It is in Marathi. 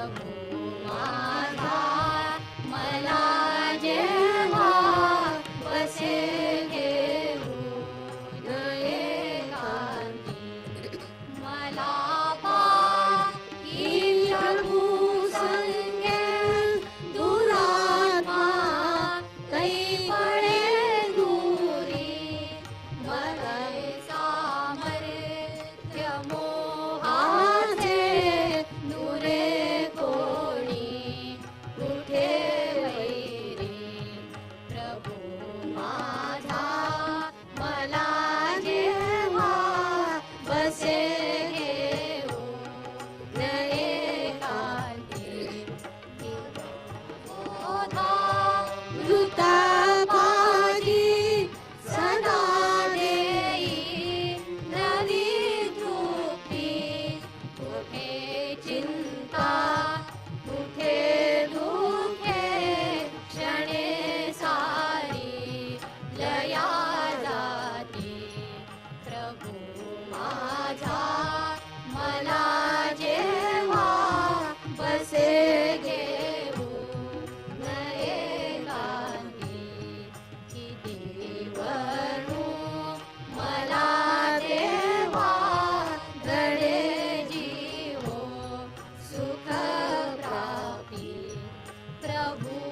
प्रभू माझा मला जेव्हा बसे घेऊन एकांती मला पाही प्रभू संगे दुरात्मा काही पळे दूरी मरे सामर्थ्य मोहाचे दुरे कोणी कुठे वैरी प्रभू माझा मला जेव्हा बसे घेऊन एकांती मृता माझी सदा देई नवी तृप्ती कुठे चिंता कुठे दुःखे क्षणे सारी लया जाती प्रभू माझा मला जेव्हा बसे घेऊन एकांती किती वरू मला देवा घडे जीवो सुख प्राप्ती प्रभू